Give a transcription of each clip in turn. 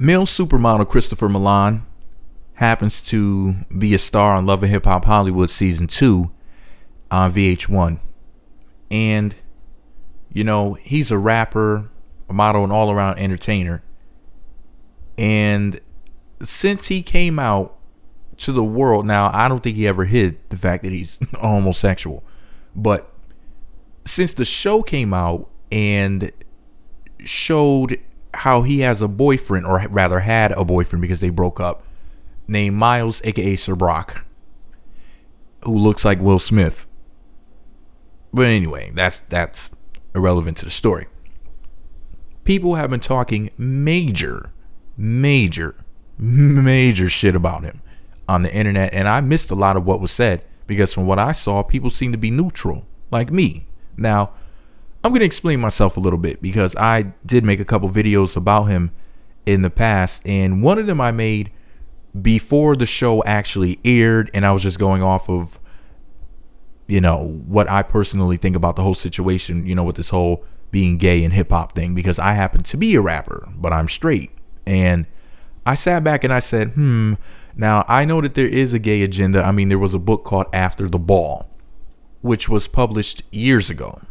Male supermodel Christopher Milan happens to be a star on Love and Hip Hop Hollywood Season 2 on VH1. And, he's a rapper, a model, and all-around entertainer. And since he came out to the world, now, I don't think he ever hid the fact that he's homosexual. But since the show came out and showed how he has a boyfriend, or rather had a boyfriend because they broke up, named Miles, aka Sir Brock, who looks like Will Smith. But anyway, that's irrelevant to the story. People have been talking major shit about him on the internet, and I missed a lot of what was said because from what I saw, people seem to be neutral, like me. Now, I'm going to explain myself a little bit because I did make a couple videos about him in the past, and one of them I made before the show actually aired, and I was just going off of, what I personally think about the whole situation, with this whole being gay and hip hop thing, because I happen to be a rapper, but I'm straight. And I sat back and I said, now I know that there is a gay agenda. I mean, there was a book called After the Ball, which was published years ago.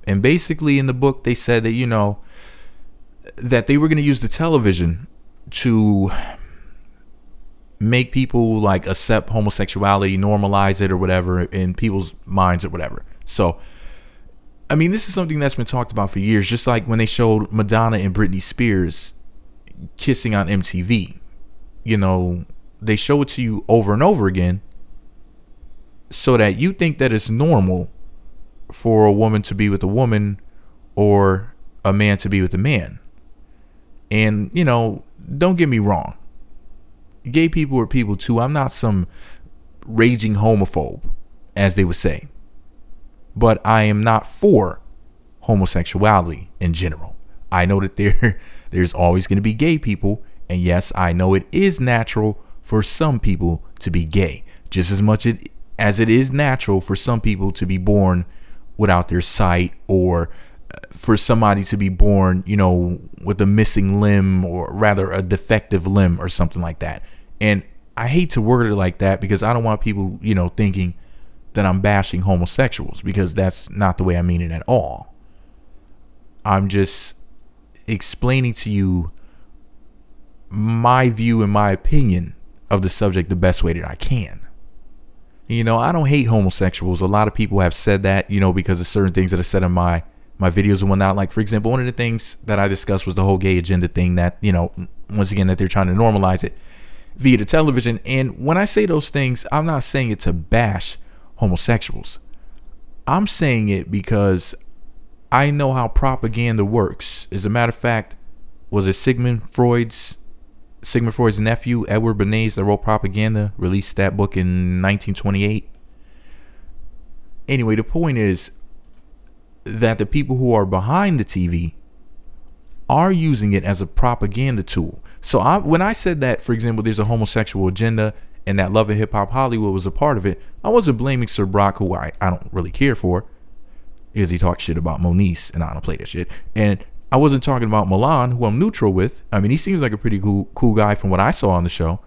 And basically in the book, they said that, that they were going to use the television to make people like accept homosexuality, normalize it or whatever in people's minds or whatever. So, I mean, this is something that's been talked about for years, just like when they showed Madonna and Britney Spears kissing on MTV. They show it to you over and over again so that you think that it's normal for a woman to be with a woman or a man to be with a man. And, don't get me wrong. Gay people are people too. I'm not some raging homophobe, as they would say. But I am not for homosexuality in general. I know that there's always going to be gay people. And yes, I know it is natural for some people to be gay. Just as much as it is natural for some people to be born without their sight, or for somebody to be born, with a missing limb, or rather a defective limb or something like that. And I hate to word it like that because I don't want people, thinking that I'm bashing homosexuals, because that's not the way I mean it at all. I'm just explaining to you my view and my opinion of the subject the best way that I can. I don't hate homosexuals. A lot of people have said that, because of certain things that are said in my videos and whatnot. Like, for example, one of the things that I discussed was the whole gay agenda thing that, once again, that they're trying to normalize it via the television. And when I say those things, I'm not saying it to bash homosexuals. I'm saying it because I know how propaganda works. As a matter of fact, was it Sigmund Freud's nephew, Edward Bernays, that wrote Propaganda, released that book in 1928. Anyway, the point is that the people who are behind the TV are using it as a propaganda tool. So when I said that, for example, there's a homosexual agenda and that Love and Hip Hop Hollywood was a part of it, I wasn't blaming Sir Brock, who I don't really care for, because he talks shit about Moniece, and I don't play that shit. And I wasn't talking about Milan, who I'm neutral with. I mean, he seems like a pretty cool guy from what I saw on the show.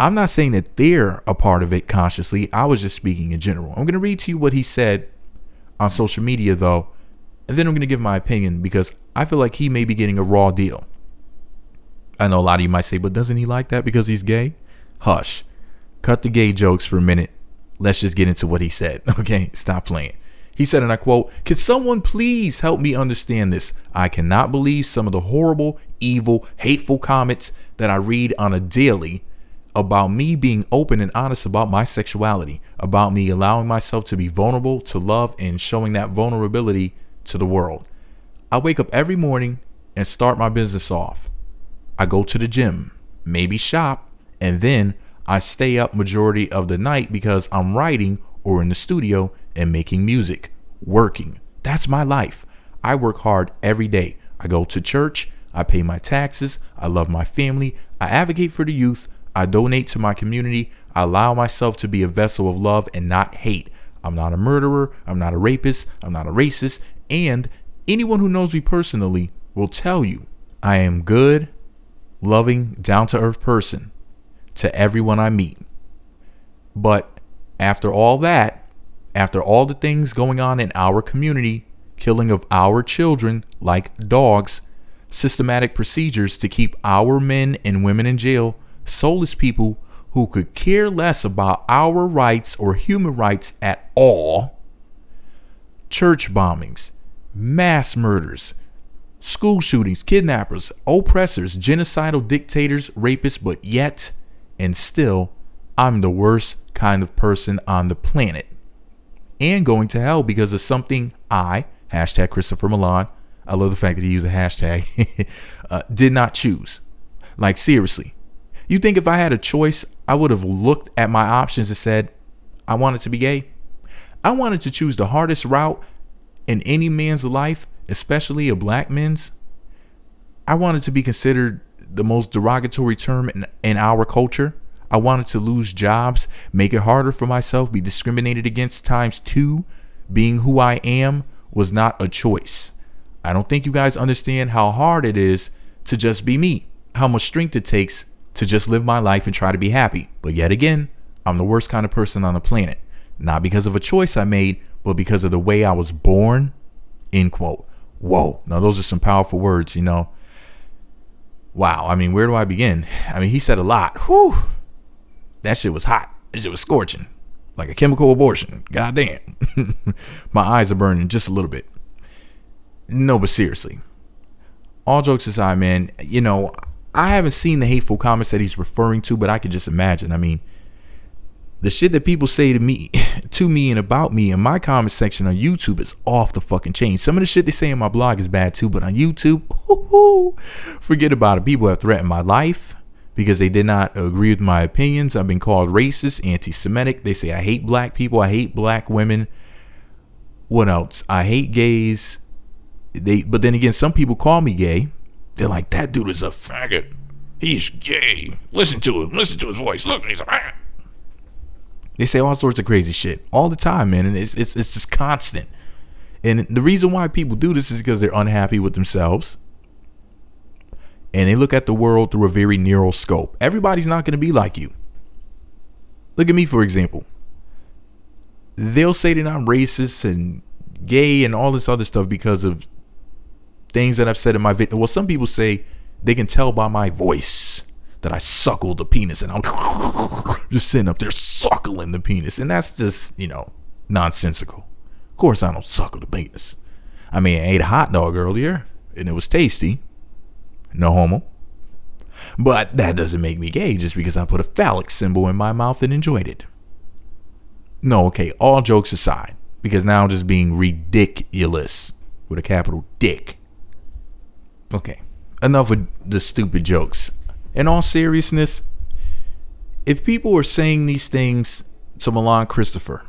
I'm not saying that they're a part of it consciously. I was just speaking in general. I'm going to read to you what he said on social media, though, and then I'm going to give my opinion, because I feel like he may be getting a raw deal. I know a lot of you might say, but doesn't he like that because he's gay? Hush. Cut the gay jokes for a minute. Let's just get into what he said. Okay, stop playing. He said, and I quote, "Can someone please help me understand this? I cannot believe some of the horrible, evil, hateful comments that I read on a daily about me being open and honest about my sexuality, about me allowing myself to be vulnerable, to love, and showing that vulnerability to the world. I wake up every morning and start my business off. I go to the gym, maybe shop, and then I stay up majority of the night because I'm writing or in the studio and making music, working. That's my life. I work hard every day. I go to church. I pay my taxes. I love my family. I advocate for the youth. I donate to my community. I allow myself to be a vessel of love and not hate. I'm not a murderer. I'm not a rapist. I'm not a racist. And anyone who knows me personally will tell you I am good loving, down-to-earth person to everyone I meet. But after all that, after all the things going on in our community, killing of our children like dogs, systematic procedures to keep our men and women in jail, soulless people who could care less about our rights or human rights at all, church bombings, mass murders, school shootings, kidnappers, oppressors, genocidal dictators, rapists, but yet and still, I'm the worst kind of person on the planet. And going to hell because of something hashtag Christopher Milan, I love the fact that he used a hashtag, did not choose. Like, seriously. You think if I had a choice, I would have looked at my options and said, I wanted to be gay? I wanted to choose the hardest route in any man's life, especially a black man's. I wanted to be considered the most derogatory term in our culture. I wanted to lose jobs, make it harder for myself, be discriminated against ×2. Being who I am was not a choice. I don't think you guys understand how hard it is to just be me, how much strength it takes to just live my life and try to be happy. But yet again, I'm the worst kind of person on the planet. Not because of a choice I made, but because of the way I was born. End quote. Whoa. Now those are some powerful words, you know. Wow. I mean, where do I begin? I mean, he said a lot. Whew. That shit was hot. That shit was scorching. Like a chemical abortion. Goddamn. My eyes are burning just a little bit. No, but seriously. All jokes aside, man, you know, I haven't seen the hateful comments that he's referring to, but I could just imagine. I mean, the shit that people say to me and about me in my comment section on YouTube is off the fucking chain. Some of the shit they say in my blog is bad too, but on YouTube, forget about it. People have threatened my life because they did not agree with my opinions. I've been called racist, anti-Semitic. They say I hate black people. I hate black women. What else? I hate gays. But then again, some people call me gay. They're like, that dude is a faggot. He's gay. Listen to him. Listen to his voice. Look, he's a faggot. They say all sorts of crazy shit all the time, man. And it's just constant. And the reason why people do this is because they're unhappy with themselves. And they look at the world through a very narrow scope. Everybody's not going to be like you. Look at me, for example. They'll say that I'm racist and gay and all this other stuff because of things that I've said in my video. Well, some people say they can tell by my voice that I suckle the penis and I'm just sitting up there suckling the penis. And that's just, you know, nonsensical. Of course, I don't suckle the penis. I mean, I ate a hot dog earlier and it was tasty. No homo. But that doesn't make me gay just because I put a phallic symbol in my mouth and enjoyed it. No, okay, all jokes aside, because now I'm just being ridiculous with a capital dick. Okay, enough of the stupid jokes. In all seriousness, if people are saying these things to Milan Christopher,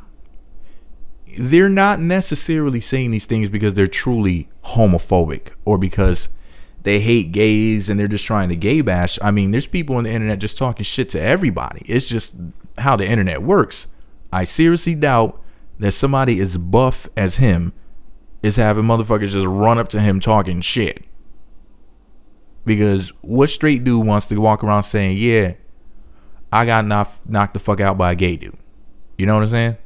they're not necessarily saying these things because they're truly homophobic or because they hate gays and they're just trying to gay bash. I mean, there's people on the internet just talking shit to everybody. It's just how the internet works. I seriously doubt that somebody as buff as him is having motherfuckers just run up to him talking shit. Because what straight dude wants to walk around saying, yeah, I got knocked the fuck out by a gay dude? You know what I'm saying?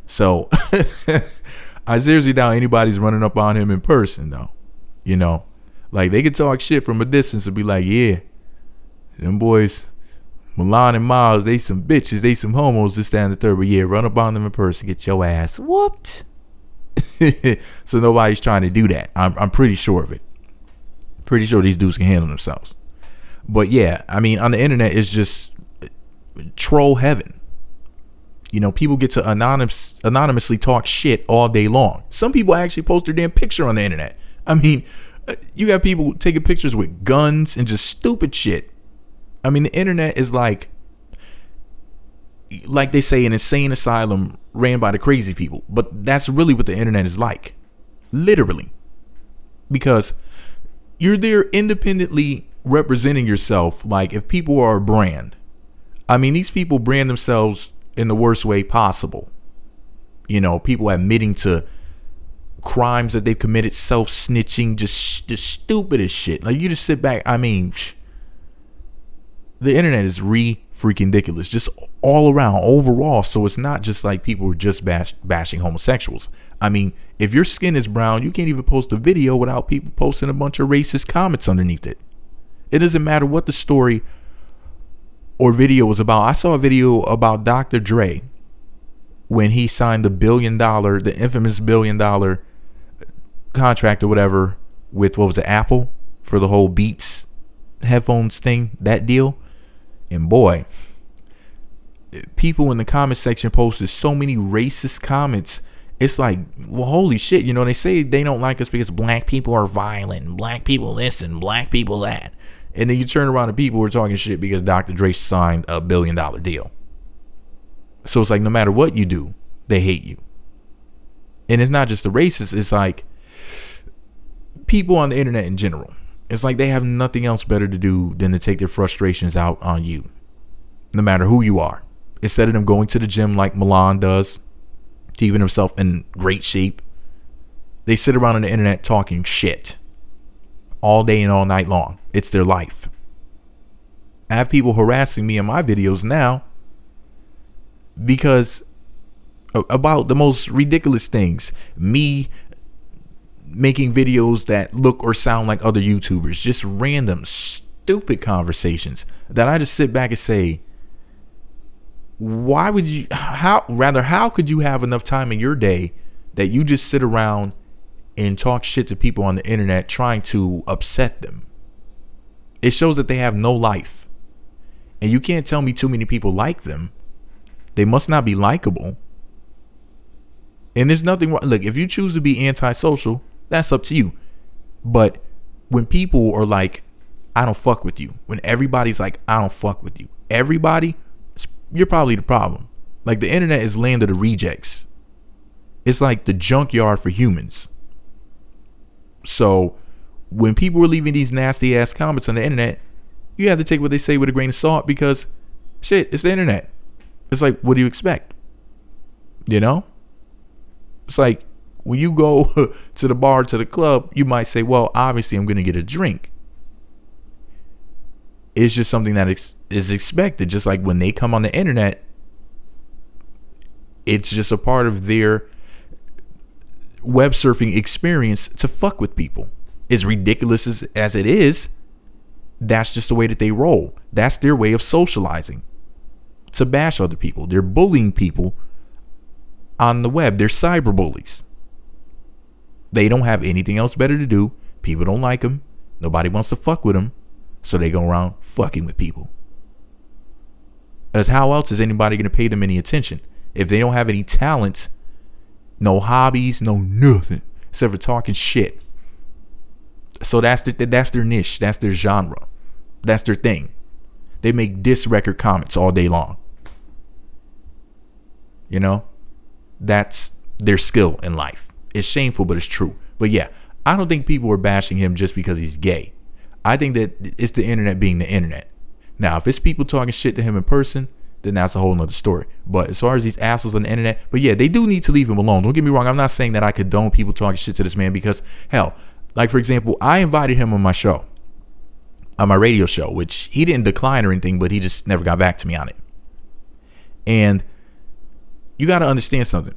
So I seriously doubt anybody's running up on him in person, though. You know, like they could talk shit from a distance and be like, yeah, them boys, Milan and Miles, they some bitches, they some homos, this, that, and the third. But yeah, run up on them in person, get your ass whooped. So nobody's trying to do that. I'm pretty sure of it. Pretty sure these dudes can handle themselves. But yeah, I mean, on the internet, it's just troll heaven. You know, people get to anonymously talk shit all day long. Some people actually post their damn picture on the internet. I mean, you got people taking pictures with guns and just stupid shit. I mean, the internet is like they say, an insane asylum ran by the crazy people. But that's really what the internet is like. Literally. Because you're there independently representing yourself. Like if people are a brand, I mean, these people brand themselves in the worst way possible. You know, people admitting to crimes that they've committed, self-snitching, just the stupidest shit. Like you just sit back. I mean, The internet is freaking ridiculous, just all around, overall. So it's not just like people are just bashing homosexuals. I mean, if your skin is brown, you can't even post a video without people posting a bunch of racist comments underneath it. It doesn't matter what the story or video was about. I saw a video about Dr. Dre when he signed the infamous $1 billion contract or whatever with, what was it, Apple, for the whole Beats headphones thing, that deal. And boy, people in the comment section posted so many racist comments. It's like, well, holy shit. You know, they say they don't like us because black people are violent, black people this and black people that. And then you turn around to people who are talking shit because Dr. Dre signed a $1 billion deal. So it's like, no matter what you do, they hate you. And it's not just the racists. It's like people on the internet in general. It's like they have nothing else better to do than to take their frustrations out on you, no matter who you are. Instead of them going to the gym like Milan does, keeping himself in great shape, they sit around on the internet talking shit all day and all night long. It's their life. I have people harassing me in my videos now because about the most ridiculous things. Me making videos that look or sound like other YouTubers, just random stupid conversations that I just sit back and say, how could you have enough time in your day that you just sit around and talk shit to people on the internet trying to upset them? It shows that they have no life. And you can't tell me too many people like them. They must not be likable. And there's nothing wrong. Look, if you choose to be antisocial, that's up to you. But when people are like, I don't fuck with you, when everybody's like, I don't fuck with you, everybody, you're probably the problem. Like, the internet is land of the rejects. It's like the junkyard for humans. So when people are leaving these nasty ass comments on the internet, you have to take what they say with a grain of salt, because shit, it's the internet. It's like, what do you expect? You know? It's like when you go to the bar, to the club, you might say, well, obviously I'm going to get a drink. It's just something that is expected. Just like when they come on the internet, it's just a part of their web surfing experience to fuck with people. As ridiculous as it is, that's just the way that they roll. That's their way of socializing, to bash other people. They're bullying people on the web. They're cyber bullies. They don't have anything else better to do. People don't like them. Nobody wants to fuck with them. So they go around fucking with people. As how else is anybody going to pay them any attention? If they don't have any talents, no hobbies, no nothing, except for talking shit. So that's their niche. That's their genre. That's their thing. They make diss record comments all day long. You know? That's their skill in life. It's shameful, but it's true. But yeah, I don't think people are bashing him just because he's gay. I think that it's the internet being the internet. Now, if it's people talking shit to him in person, then that's a whole nother story. But as far as these assholes on the internet, but yeah, they do need to leave him alone. Don't get me wrong. I'm not saying that I condone people talking shit to this man, because hell, like for example, I invited him on my show, on my radio show, which he didn't decline or anything, but he just never got back to me on it. And you got to understand something.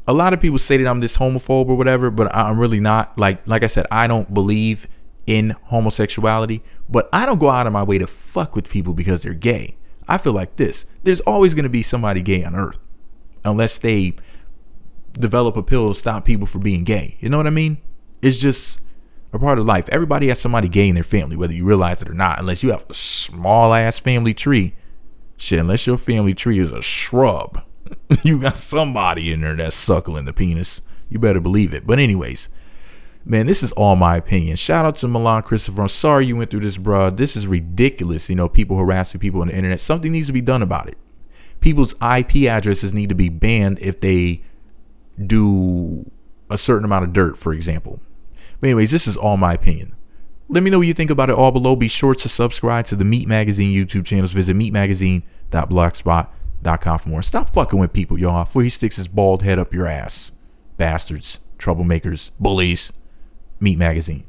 A lot of people say that I'm this homophobe or whatever, but I'm really not. Like I said, I don't believe in homosexuality, but I don't go out of my way to fuck with people because they're gay. I feel like this. There's always going to be somebody gay on earth, unless they develop a pill to stop people from being gay. You know what I mean? It's just a part of life. Everybody has somebody gay in their family, whether you realize it or not, unless you have a small ass family tree. Shit, unless your family tree is a shrub, you got somebody in there that's suckling the penis. You better believe it. But anyways, man, this is all my opinion. Shout out to Milan Christopher. I'm sorry you went through this, bro. This is ridiculous. You know, people harassing people on the internet. Something needs to be done about it. People's IP addresses need to be banned if they do a certain amount of dirt, for example. But anyways, this is all my opinion. Let me know what you think about it all below. Be sure to subscribe to the Meat Magazine YouTube channels. Visit meatmagazine.blogspot.com for more. Stop fucking with people, y'all, before he sticks his bald head up your ass. Bastards, troublemakers, bullies. Meat Magazine.